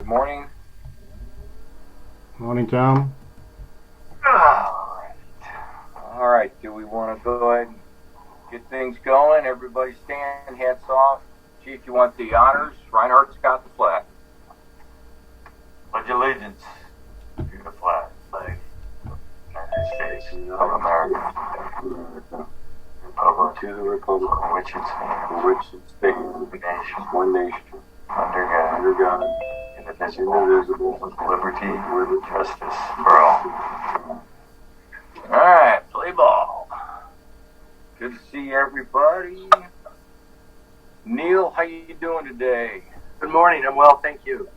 morning. Morning, Tom. All right, do we want to go ahead and get things going? Everybody stand, hats off. Chief, you want the honors? Reinhardt's got the flag. Pledge allegiance to the flag of the United States of America, republic to the republic for which it stands, one nation, under God, indivisible, with liberty and justice for all. All right, play ball. Good to see everybody. Neil, how you doing today? Good morning. I'm well, thank you.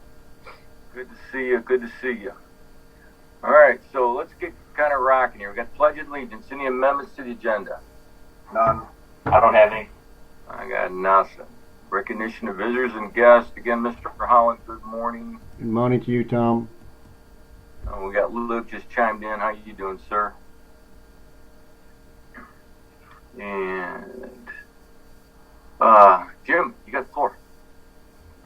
Good to see you. Good to see you. All right, so let's get kind of rocking here. We got Pledge of Allegiance. Any amendments to the agenda? None. I don't have any. I got nothing. Recognition of visitors and guests. Again, Mr. Holland, good morning. Good morning to you, Tom. We got Luke just chimed in. How you doing, sir? And Jim, you got the floor.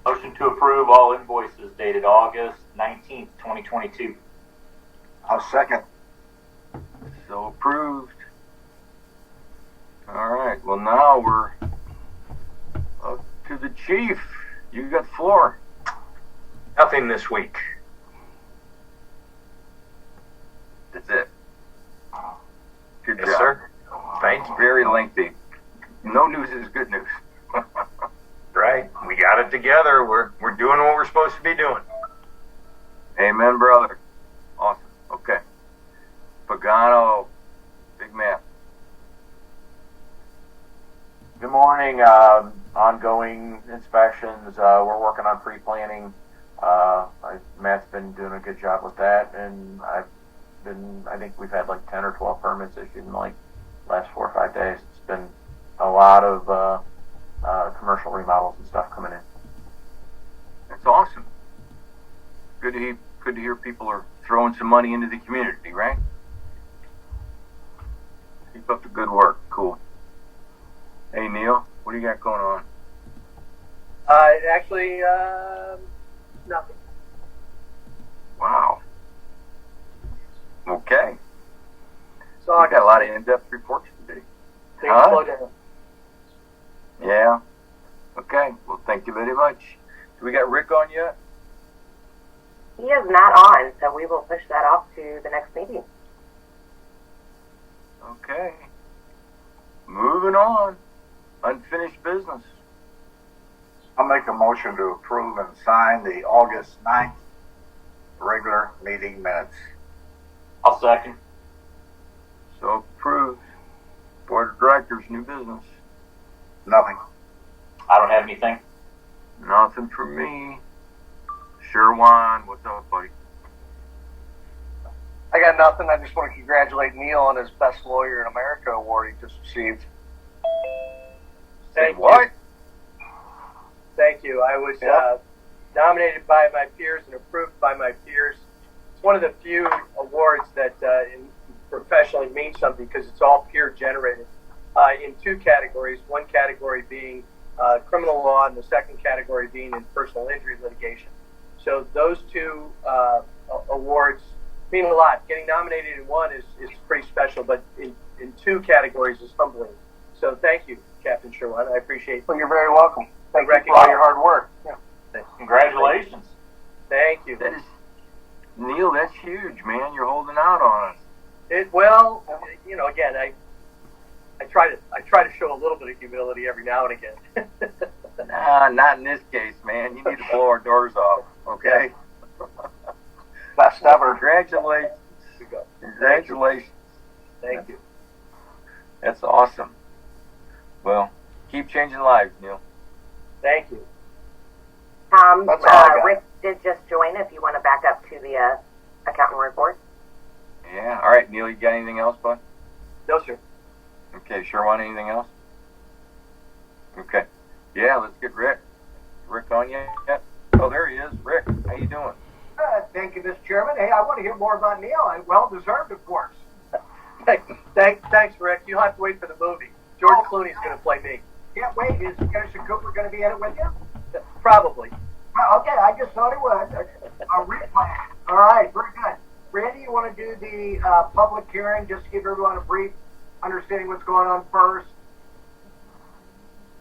Motion to approve all invoices dated August 19th, 2022. I'll second. So approved. All right, well now we're up to the chief. You got the floor. Nothing this week. That's it. Good Yes, job. sir. Thank you. Very lengthy. No news is good news. Right. We got it together. We're doing what we're supposed to be doing. Amen, brother. Awesome. Okay. Pagano, big man. Good morning. Ongoing inspections. We're working on pre-planning. Matt's been doing a good job with that, and I think we've had like 10 or 12 permits issued in like last 4 or 5 days. It's been a lot of commercial remodels and stuff coming in. That's awesome. Good to hear people are throwing some money into the community, right? Keep up the good work. Cool. Hey, Neil, what do you got going on? Actually, nothing. Wow. Okay. So I got a lot of in-depth reports today. Things slow down. Yeah. Okay. Well, thank you very much. Do we got Rick on yet? He is not on, so we will push that off to the next meeting. Okay. Moving on. Unfinished business. I'll make a motion to approve and sign the August 9th regular meeting minutes. I'll second. So approved. Board of Directors, new business. Nothing. I don't have anything. Nothing for me. Sherwan, what's up, buddy? I got nothing. I just want to congratulate Neil on his Best Lawyer in America award he just received. Thank what? you. Thank you. I was nominated by my peers and approved by my peers. It's one of the few awards that professionally means something because it's all peer generated in 2 categories. One category being criminal law and the second category being in personal injury litigation. So those 2 awards mean a lot. Getting nominated in one is pretty special, but in 2 categories is humbling. So thank you, Captain Sherwan. I appreciate it. Well, you're very welcome. Thank you you for all your hard work. Yeah. Congratulations. Thank you. That is, Neil, that's huge, man. You're holding out on us. Again, I try to show a little bit of humility every now and again. Nah, not in this case, man. You need to blow our doors off, okay? Best ever. Congratulations. Congratulations. Thank you. That's awesome. Well, keep changing lives, Neil. Thank you. Tom, That's all I got. Rick did just join if you want to back up to the accountant report. Yeah. All right, Neil, you got anything else, bud? No, sir. Okay, sure want anything else? Okay. Yeah, let's get Rick. Rick on yet? Oh, there he is. Rick, how you doing? Thank you, Mr. Chairman. Hey, I want to hear more about Neil. Well deserved, of course. Thanks, Rick. You'll have to wait for the movie. George Clooney's going to play me. Can't wait. Is Anderson Cooper going to be in it with you? Probably. Okay, I just thought it would. A replan. All right, very good. Randy, you want to do the public hearing, just to give everyone a brief understanding what's going on first?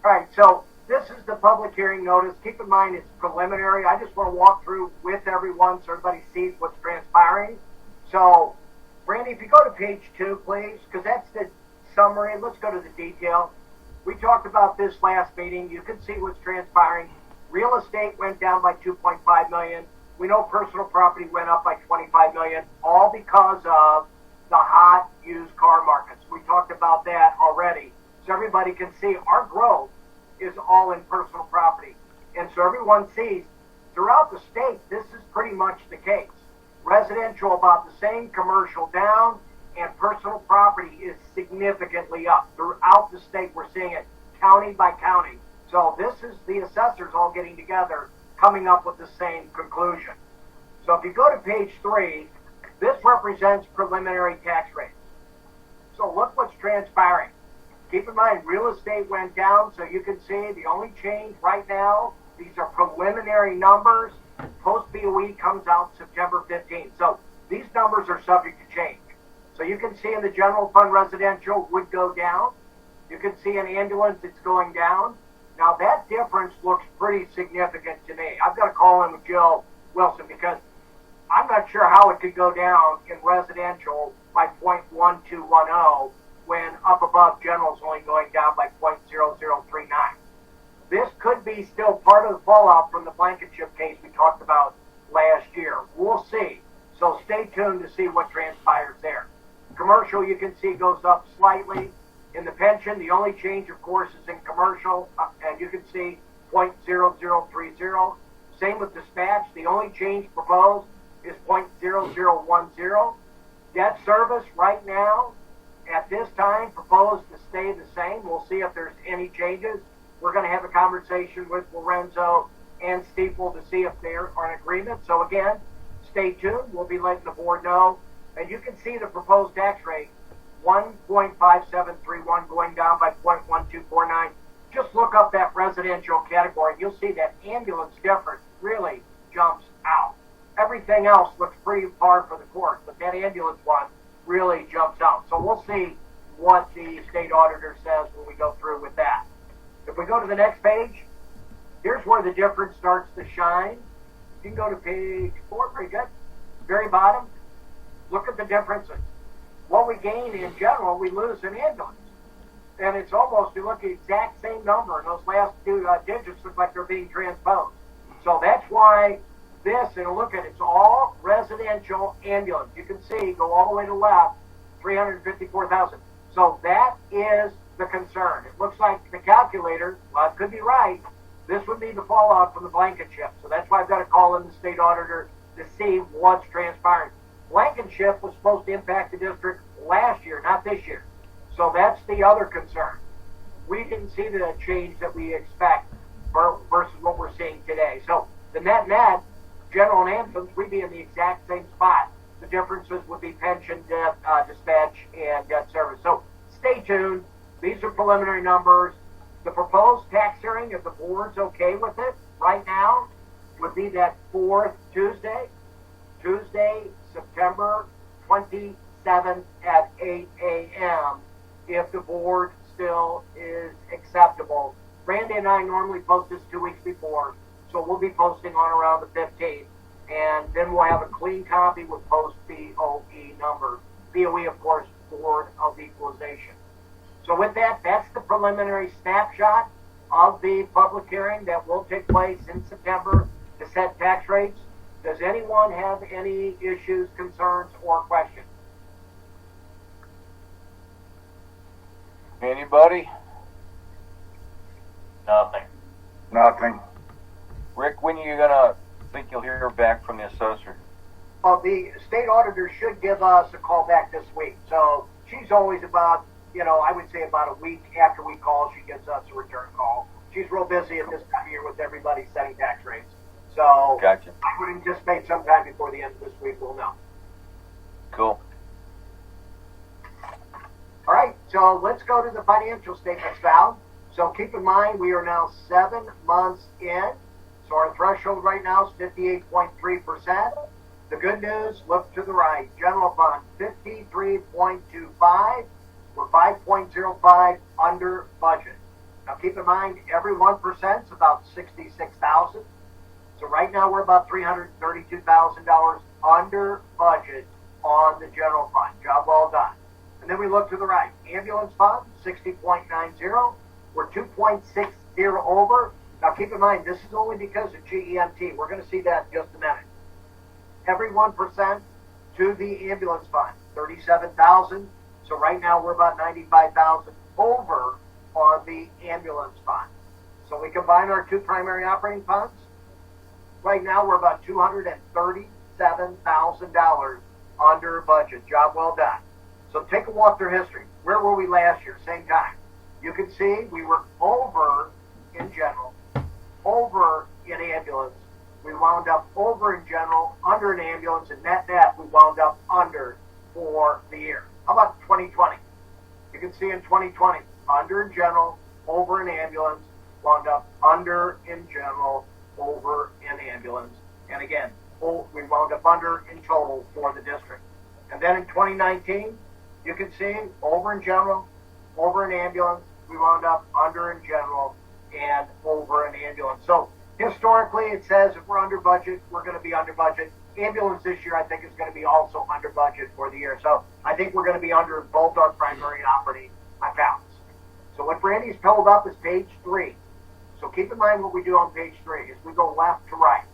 All right, so this is the public hearing notice. Keep in mind it's preliminary. I just want to walk through with everyone so everybody sees what's transpiring. So, Randy, if you go to page 2, please, because that's the summary. Let's go to the detail. We talked about this last meeting. You can see what's transpiring. Real estate went down by 2.5 million. We know personal property went up by 25 million, all because of the hot used car markets. We talked about that already. So everybody can see our growth is all in personal property. And so everyone sees throughout the state, this is pretty much the case. Residential about the same, commercial down, and personal property is significantly up. Throughout the state, we're seeing it county by county. So this is the assessors all getting together, coming up with the same conclusion. So if you go to page 3, this represents preliminary tax rates. So look what's transpiring. Keep in mind, real estate went down, so you can see the only change right now, these are preliminary numbers. Post BOE comes out September 15th. So these numbers are subject to change. So you can see in the general fund residential would go down. You can see in ambulance it's going down. Now that difference looks pretty significant to me. I've got to call in with Jill Wilson because I'm not sure how it could go down in residential by 0.1210 when up above general is only going down by 0.0039. This could be still part of the fallout from the blanket chip case we talked about last year. We'll see. So stay tuned to see what transpires there. Commercial, you can see, goes up slightly. In the pension, the only change, of course, is in commercial, and you can see 0.0030. Same with dispatch. The only change proposed is 0.0010. Debt service right now, at this time, proposed to stay the same. We'll see if there's any changes. We're going to have a conversation with Lorenzo and Steeple to see if they're in agreement. So again, stay tuned. We'll be letting the board know. And you can see the proposed tax rate, 1.5731 going down by 0.1249. Just look up that residential category. You'll see that ambulance difference really jumps out. Everything else looks pretty par for the course, but that ambulance one really jumps out. So we'll see what the state auditor says when we go through with that. If we go to the next page, here's where the difference starts to shine. You can go to page 4, pretty good. Very bottom, look at the differences. What we gain in general, we lose in ambulance. And it's almost, you look at the exact same number, and those last two digits look like they're being transposed. So that's why this, and look at it, it's all residential ambulance. You can see, go all the way to the left, 354,000. So that is the concern. It looks like the calculator, well, it could be right. This would be the fallout from the blanket chip. So that's why I've got to call in the state auditor to see what's transpiring. Blankenship was supposed to impact the district last year, not this year. So that's the other concern. We didn't see the change that we expect versus what we're seeing today. So the net, general and ambulance, we'd be in the exact same spot. The differences would be pension, dispatch, and debt service. So stay tuned. These are preliminary numbers. The proposed tax hearing, if the board's okay with it right now, would be that fourth Tuesday, September 27th at 8 a.m. if the board still is acceptable. Randy and I normally post this 2 weeks before, so we'll be posting on around the 15th, and then we'll have a clean copy with post BOE numbers. BOE, of course, Board of Equalization. So with that, that's the preliminary snapshot of the public hearing that will take place in September to set tax rates. Does anyone have any issues, concerns, or questions? Anybody? Nothing. Rick, when are you gonna think you'll hear back from the assessor? Well, the state auditor should give us a call back this week. So she's always about, I would say about a week after we call, she gives us a return call. She's real busy at this time of year with everybody setting tax rates. So Gotcha. I would anticipate sometime before the end of this week we'll know. Cool. All right, so let's go to the financial statements, Val. So keep in mind, we are now 7 months in. So our threshold right now is 58.3%. The good news, look to the right. General fund, 53.25. We're 5.05 under budget. Now keep in mind, every 1% is about 66,000. So right now we're about $332,000 under budget on the general fund. Job well done. And then we look to the right. Ambulance fund, 60.90. We're 2.60 over. Now keep in mind, this is only because of GEMT. We're going to see that in just a minute. Every 1% to the ambulance fund, 37,000. So right now we're about 95,000 over on the ambulance fund. So we combine our two primary operating funds. Right now we're about $237,000 under budget. Job well done. So take a walk through history. Where were we last year? Same time. You can see we were over in general, over in ambulance. We wound up over in general, under in ambulance, and net we wound up under for the year. How about 2020? You can see in 2020, under in general, over in ambulance, wound up under in general, over in ambulance. And again, we wound up under in total for the district. And then in 2019, you can see over in general, over in ambulance, we wound up under in general and over in ambulance. So historically, it says if we're under budget, we're going to be under budget. Ambulance this year, I think, is going to be also under budget for the year. So I think we're going to be under both our primary operating accounts. So what Brandy's pulled up is page 3. So keep in mind what we do on page 3 is we go left to right.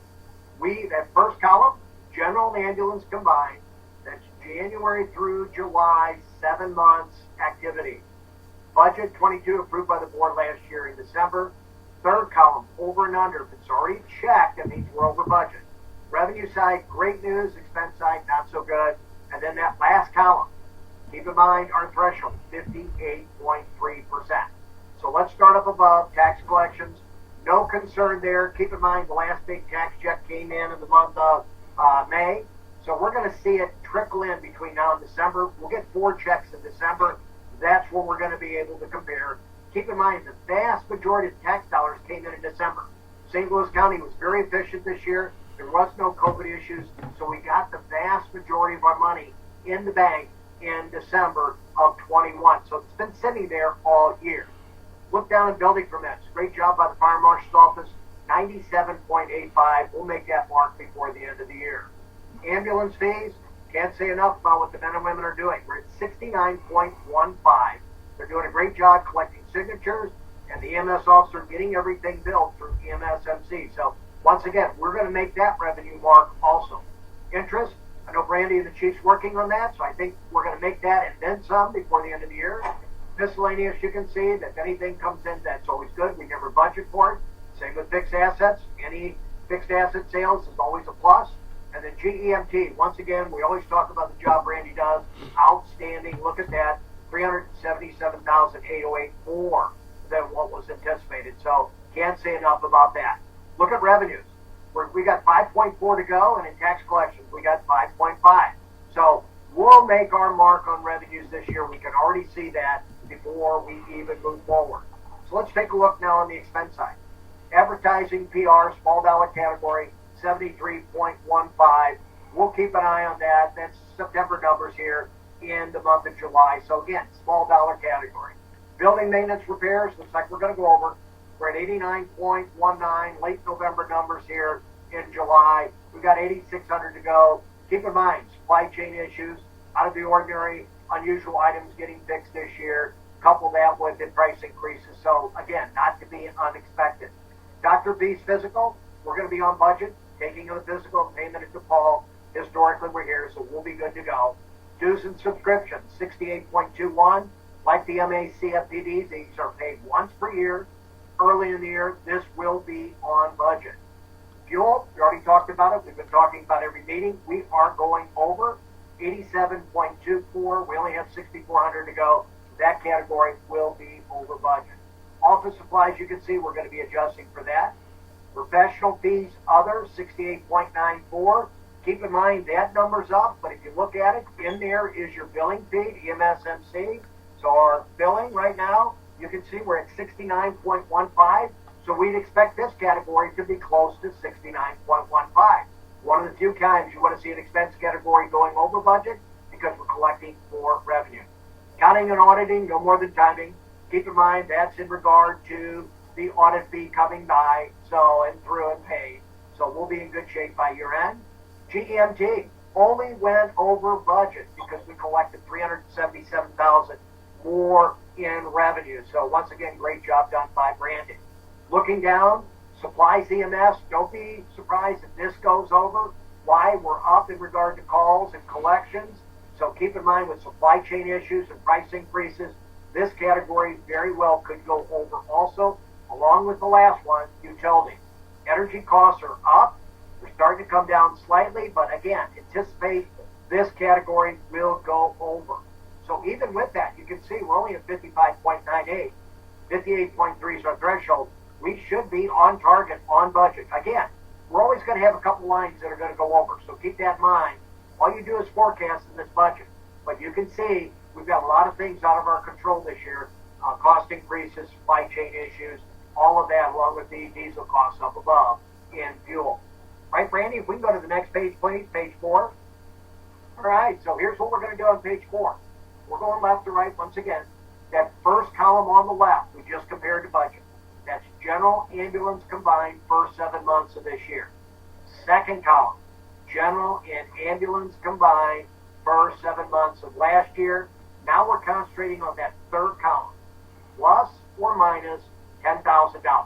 That first column, general and ambulance combined, that's January through July, 7 months activity. Budget 22 approved by the board last year in December. Third column, over and under. If it's already checked, that means we're over budget. Revenue side, great news. Expense side, not so good. And then that last column, keep in mind our threshold, 58.3%. So let's start up above, tax collections. No concern there. Keep in mind the last big tax check came in the month of May. So we're going to see it trickle in between now and December. We'll get 4 checks in December. That's what we're going to be able to compare. Keep in mind the vast majority of tax dollars came in December. St. Louis County was very efficient this year. There was no COVID issues, so we got the vast majority of our money in the bank in December of 21. So it's been sitting there all year. Look down at building permits. Great job by the Fire Marshal's office, 97.85. We'll make that mark before the end of the year. Ambulance fees, can't say enough about what the men and women are doing. We're at 69.15. They're doing a great job collecting signatures, and the EMS officer getting everything billed through EMSMC. So once again, we're going to make that revenue mark also. Interest, I know Brandy and the Chief's working on that, so I think we're going to make that and then some before the end of the year. Miscellaneous, you can see that if anything comes in, that's always good. We never budget for it. Same with fixed assets. Any fixed asset sales is always a plus. And then GEMT, once again, we always talk about the job Brandy does. Outstanding. Look at that. 377,808 more than what was anticipated. So can't say enough about that. Look at revenues. We got 5.4 to go, and in tax collections, we got 5.5. So we'll make our mark on revenues this year. We can already see that before we even move forward. So let's take a look now on the expense side. Advertising, PR, small dollar category, 73.15. We'll keep an eye on that. That's September numbers here in the month of July. So again, small dollar category. Building maintenance repairs, looks like we're going to go over. We're at 89.19, late November numbers here in July. We've got 8,600 to go. Keep in mind, supply chain issues, out of the ordinary, unusual items getting fixed this year. Couple that with the price increases. So again, not to be unexpected. Dr. B's physical, we're going to be on budget. Taking of the physical, payment at Paul. Historically, we're here, so we'll be good to go. Dues and subscriptions, 68.21. Like the MACFPDs, these are paid once per year. Early in the year, this will be on budget. Fuel, we already talked about it. We've been talking about every meeting. We are going over 87.24. We only have 6,400 to go. That category will be over budget. Office supplies, you can see we're going to be adjusting for that. Professional fees, other, 68.94. Keep in mind that number's up, but if you look at it, in there is your billing fee, EMSMC. So our billing right now, you can see we're at 69.15. So we'd expect this category to be close to 69.15. One of the few times you want to see an expense category going over budget because we're collecting more revenue. Counting and auditing, no more than timing. Keep in mind that's in regard to the audit fee coming by, so and through and paid. So we'll be in good shape by year end. GEMT only went over budget because we collected $377,000 more in revenue. So once again, great job done by Brandon. Looking down, supplies EMS, don't be surprised if this goes over. Why? We're up in regard to calls and collections. So keep in mind with supply chain issues and price increases, this category very well could go over also, along with the last one, utilities. Energy costs are up. They're starting to come down slightly, but again, anticipate this category will go over. So even with that, you can see we're only at 55.98. 58.3 is our threshold. We should be on target, on budget. Again, we're always going to have a couple lines that are going to go over, so keep that in mind. All you do is forecast in this budget. But you can see we've got a lot of things out of our control this year. Cost increases, supply chain issues, all of that, along with the diesel costs up above in fuel. Right, Brandy, if we can go to the next page, please, page 4. All right, so here's what we're going to do on page 4. We're going left to right once again. That first column on the left, we just compared to budget. That's general ambulance combined first 7 months of this year. Second column, general and ambulance combined first 7 months of last year. Now we're concentrating on that third column, plus or minus $10,000.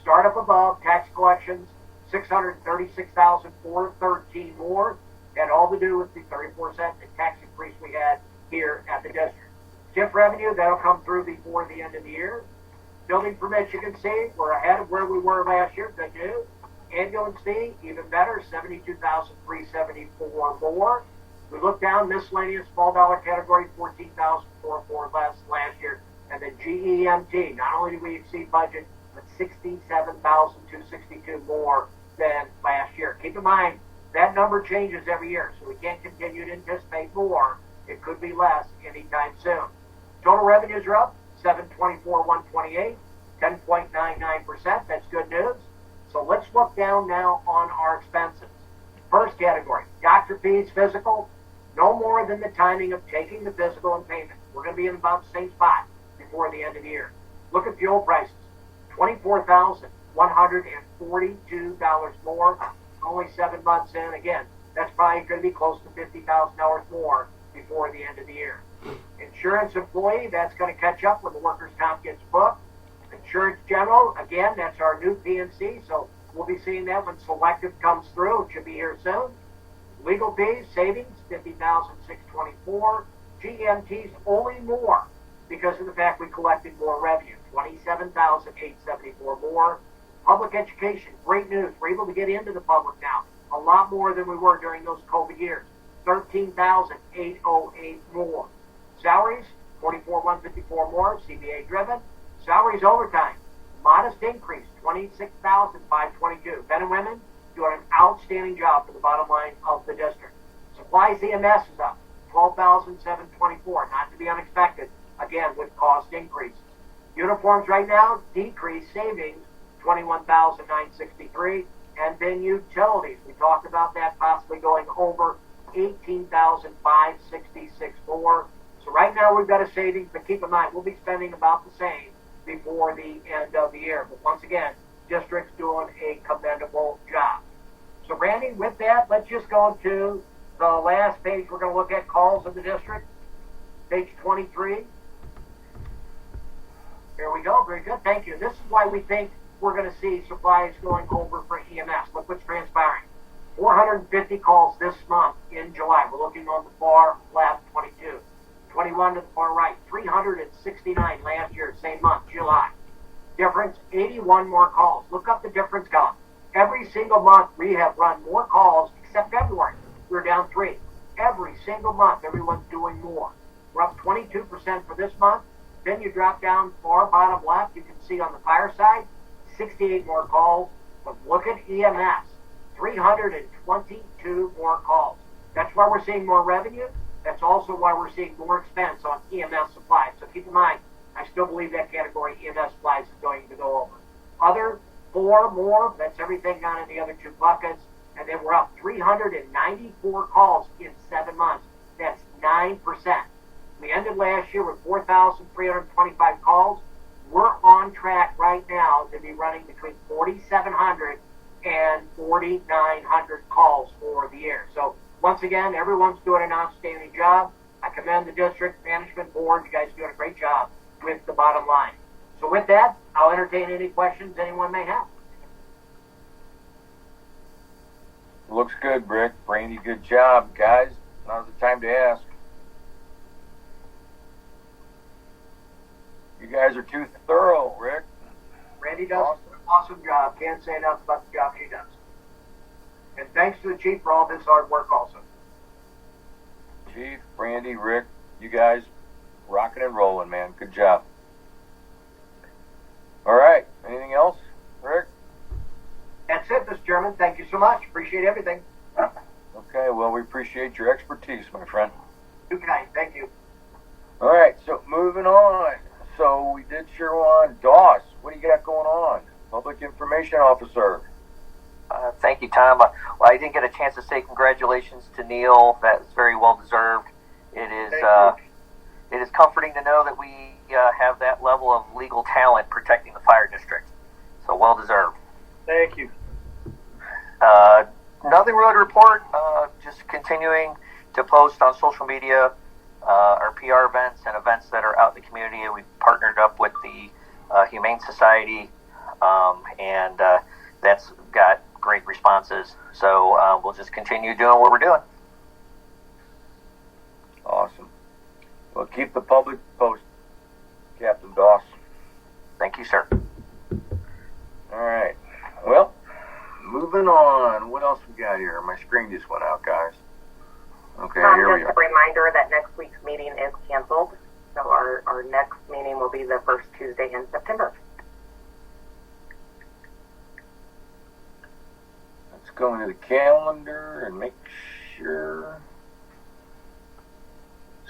Start up above, tax collections, $636,413 more. Had all to do with the 34 cent tax increase we had here at the district. TIF revenue, that'll come through before the end of the year. Building permits, you can see, we're ahead of where we were last year. Good news. Ambulance fee, even better, $72,374 more. We look down, miscellaneous, small dollar category, $14,404 less last year. And then GEMT, not only did we exceed budget, but $67,262 more than last year. Keep in mind, that number changes every year, so we can't continue to anticipate more. It could be less anytime soon. Total revenues are up, $724,128, 10.99%. That's good news. So let's look down now on our expenses. First category, doctor fees, physical, no more than the timing of taking the physical and payment. We're going to be in about the same spot before the end of the year. Look at fuel prices, $24,142 more, only 7 months in. Again, that's probably going to be close to $50,000 more before the end of the year. Insurance employee, that's going to catch up when the workers' comp gets booked. Insurance general, again, that's our new PNC, so we'll be seeing that when selective comes through. It should be here soon. Legal fees, savings, $50,624. GMT's only more because of the fact we collected more revenue, $27,874 more. Public education, great news. We're able to get into the public now, a lot more than we were during those COVID years. $13,808 more. Salaries, $44,154 more, CBA driven. Salaries overtime, modest increase, $26,522. Men and women doing an outstanding job for the bottom line of the district. Supplies EMS is up, $12,724, not to be unexpected, again, with cost increases. Uniforms right now, decreased savings, $21,963. And then utilities, we talked about that possibly going over $18,566 more. So right now we've got a savings, but keep in mind, we'll be spending about the same before the end of the year. But once again, district's doing a commendable job. So Randy, with that, let's just go to the last page. We're going to look at calls of the district. Page 23. Here we go. Very good. Thank you. This is why we think we're going to see supplies going over for EMS. Look what's transpiring. 450 calls this month in July. We're looking on the far left, 22. 21 to the far right. 369 last year, same month, July. Difference, 81 more calls. Look up the difference column. Every single month we have run more calls, except February. We're down 3. Every single month, everyone's doing more. We're up 22% for this month. Then you drop down far bottom left. You can see on the fire side, 68 more calls. But look at EMS, 322 more calls. That's why we're seeing more revenue. That's also why we're seeing more expense on EMS supplies. So keep in mind, I still believe that category EMS supplies is going to go over. other 4 more, that's everything down in the other 2 buckets. And then we're up 394 calls in 7 months. That's 9%. We ended last year with 4,325 calls. We're on track right now to be running between 4,700 and 4,900 calls for the year. So once again, everyone's doing an outstanding job. I commend the district management board. You guys are doing a great job with the bottom line. So with that, I'll entertain any questions anyone may have. Looks good, Rick. Brandy, good job. Guys, now's the time to ask. You guys are too thorough, Rick. Randy does an awesome job. Can't say enough about the job she does. And thanks to the chief for all this hard work also. Chief, Brandy, Rick, you guys rocking and rolling, man. Good job. All right. Anything else, Rick? That's it, Mr. Chairman. Thank you so much. Appreciate everything. Okay, well, we appreciate your expertise, my friend. You kind. Thank you. All right, so moving on. So we did share on Doss. What do you got going on? Public Information Officer. Thank you, Tom. Well, I didn't get a chance to say congratulations to Neil. That's very well deserved. It is comforting to know that we have that level of legal talent protecting the fire district. So well deserved. Thank you. Nothing really to report. Just continuing to post on social media our PR events and events that are out in the community. We've partnered up with the Humane Society, and that's got great responses. So we'll just continue doing what we're doing. Awesome. Well, keep the public posted, Captain Doss. Thank you, sir. All right. Well, moving on. What else we got here? My screen just went out, guys. Okay, here we Just are. a reminder that next week's meeting is canceled. So our next meeting will be the first Tuesday in September. Let's go into the calendar and make sure.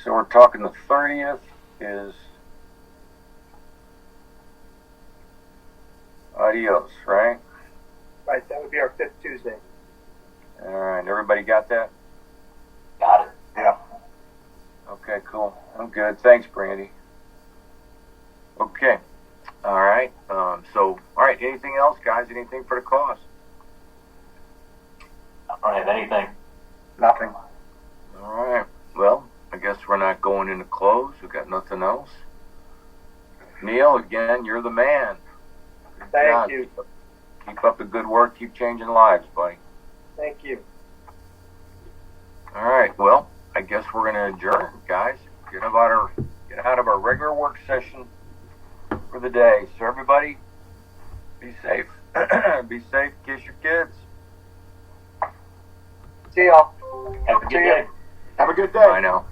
So we're talking the 30th is adios, right? Right, that would be our 5th Tuesday. All right, everybody got that? Got it. Yeah. Okay, cool. I'm good. Thanks, Brandy. Okay. All right. All right. Anything else, guys? Anything for the cause? I don't have anything. Nothing. All right. Well, I guess we're not going into close. We got nothing else. Neil, again, you're the man. Good Thank job. you. Keep up the good work. Keep changing lives, buddy. Thank you. All right. Well, I guess we're going to adjourn, guys. Get out of our regular work session for the day. So everybody, be safe. Be safe. Kiss your kids. See y'all. Have a good day. Have a good day. Bye now.